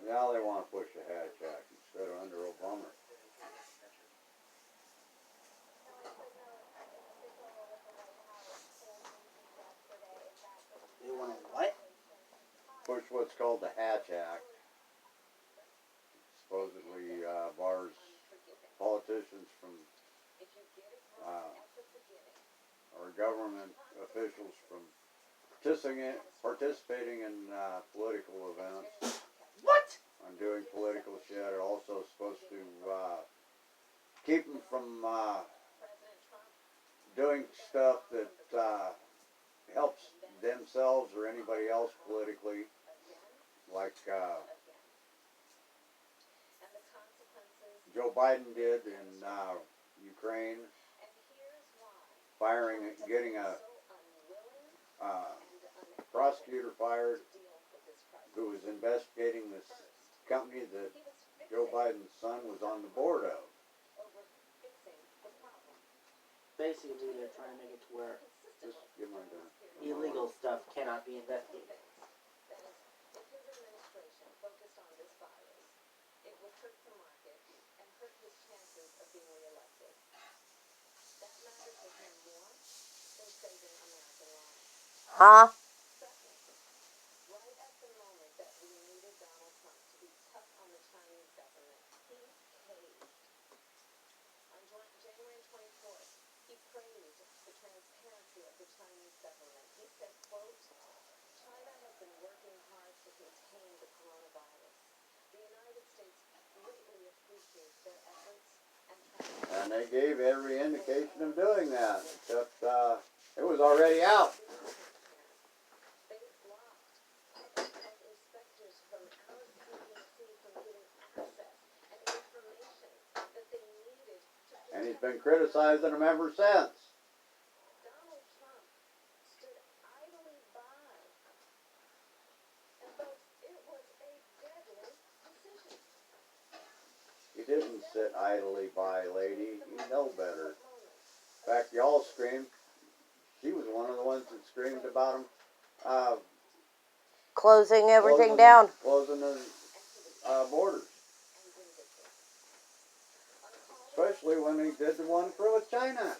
Now they want to push the Hatch Act instead of under Obama. They want to what? Push what's called the Hatch Act. Supposedly bars politicians from or government officials from participating in political events. What? On doing political shit. It also supposed to keep them from doing stuff that helps themselves or anybody else politically, like Joe Biden did in Ukraine, getting a prosecutor fired who was investigating this company that Joe Biden's son was on the board of. Basically, they're trying to make it to where Just give my gun. illegal stuff cannot be investigated. Huh? And they gave every indication of doing that, except it was already out. And he's been criticizing them ever since. He didn't sit idly by, lady. You know better. In fact, y'all screamed. She was one of the ones that screamed about him Closing everything down. Closing the borders. Especially when he did the one with China.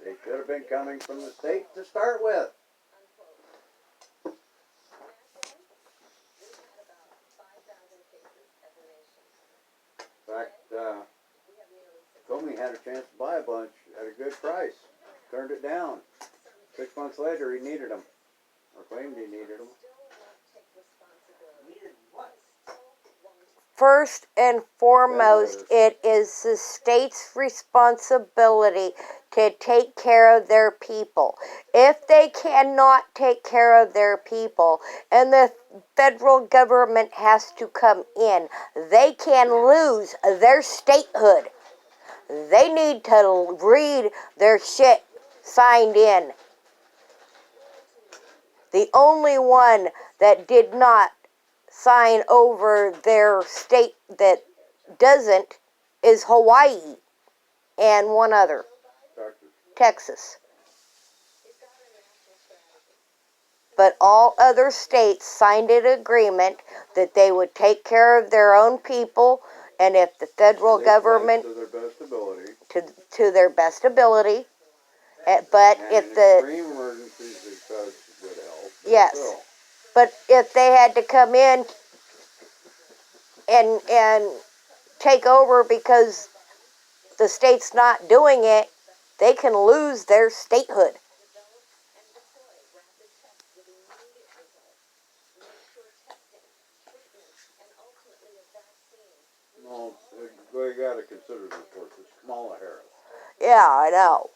They should have been coming from the state to start with. In fact, Comey had a chance to buy a bunch at a good price. Turned it down. 6 months later, he needed them. Or claimed he needed them. Needed what? First and foremost, it is the state's responsibility to take care of their people. If they cannot take care of their people and the federal government has to come in, they can lose their statehood. They need to read their shit signed in. The only one that did not sign over their state that doesn't is Hawaii and one other, Texas. But all other states signed an agreement that they would take care of their own people, and if the federal government to their best ability. To their best ability, but And if in the extreme emergencies, they charge good help. yes. Still. But if they had to come in and take over because the state's not doing it, they can lose their statehood. No, you got to consider this first. It's Kamala Harris. Yeah, I know.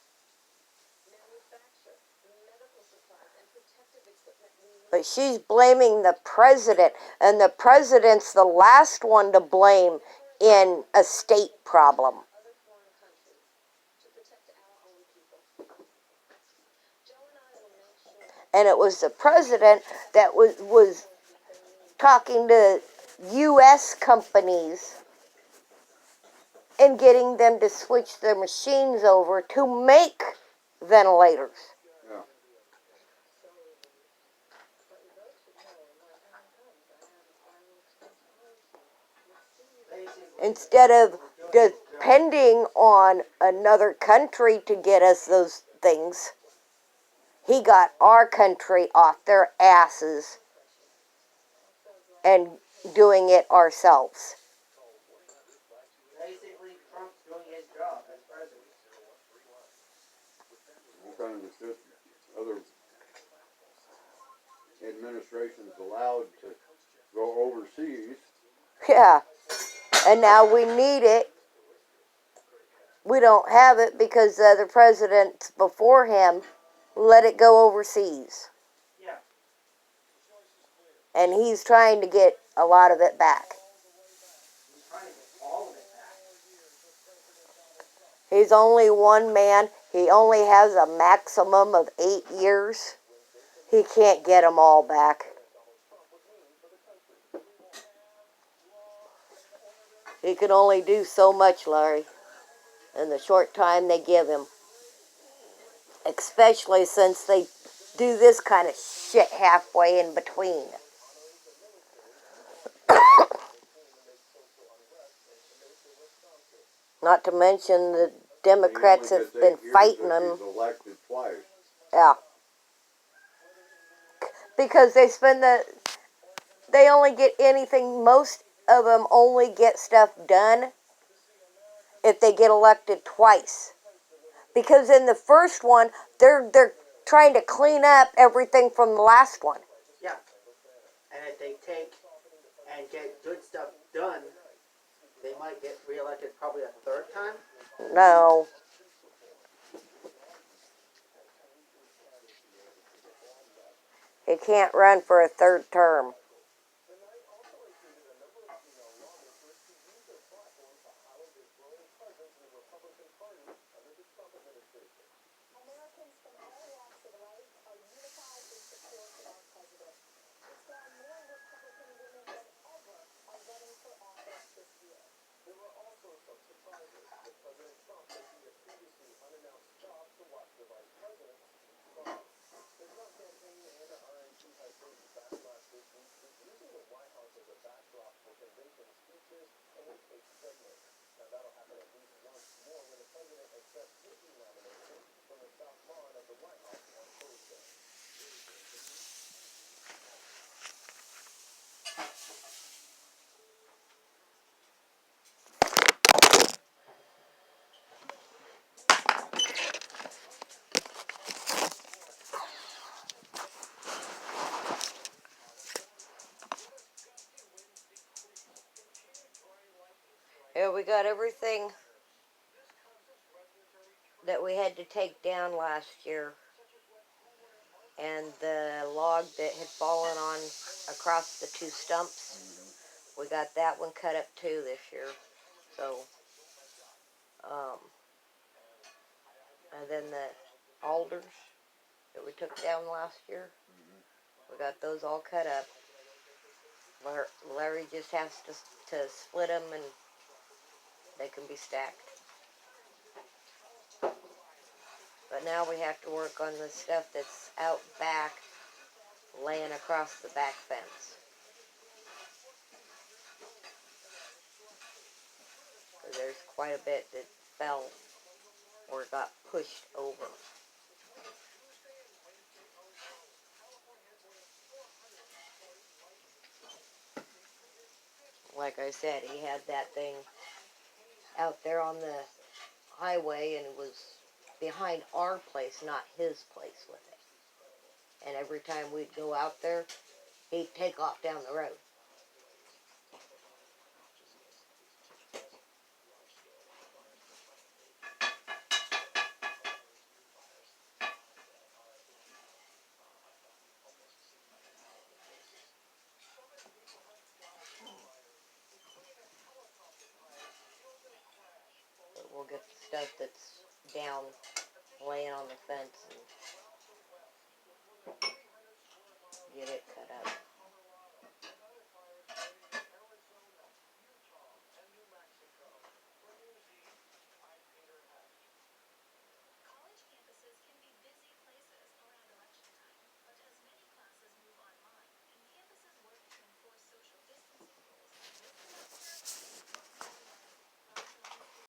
But she's blaming the president, and the president's the last one to blame in a state problem. And it was the president that was talking to U.S. companies in getting them to switch their machines over to make ventilators. Yeah. Instead of depending on another country to get us those things, he got our country off their asses and doing it ourselves. Basically, Trump's doing his job as president. All kinds of shit. Other administrations allowed to go overseas. Yeah. And now we need it. We don't have it because the other presidents before him let it go overseas. Yeah. And he's trying to get a lot of it back. He's trying to get all of it back. He's only one man. He only has a maximum of 8 years. He can't get them all back. He can only do so much, Larry, in the short time they give him. Especially since they do this kind of shit halfway in between. Not to mention the Democrats have been fighting him. He's elected twice. Yeah. Because they only get anything, most of them only get stuff done if they get elected twice. Because in the first one, they're trying to clean up everything from the last one. Yeah. And if they take and get good stuff done, they might get reelected probably a third time. No. He can't run for a third term. Yeah, we got everything that we had to take down last year. And the log that had fallen on across the two stumps, we got that one cut up too this year. So, and then the alders that we took down last year, we got those all cut up. Larry just has to split them and they can be stacked. But now we have to work on the stuff that's out back, laying across the back fence. There's quite a bit that fell or got pushed over. Like I said, he had that thing out there on the highway and it was behind our place, not his place with it. And every time we'd go out there, he'd take off down the road. But we'll get the stuff that's down, laying on the fence, and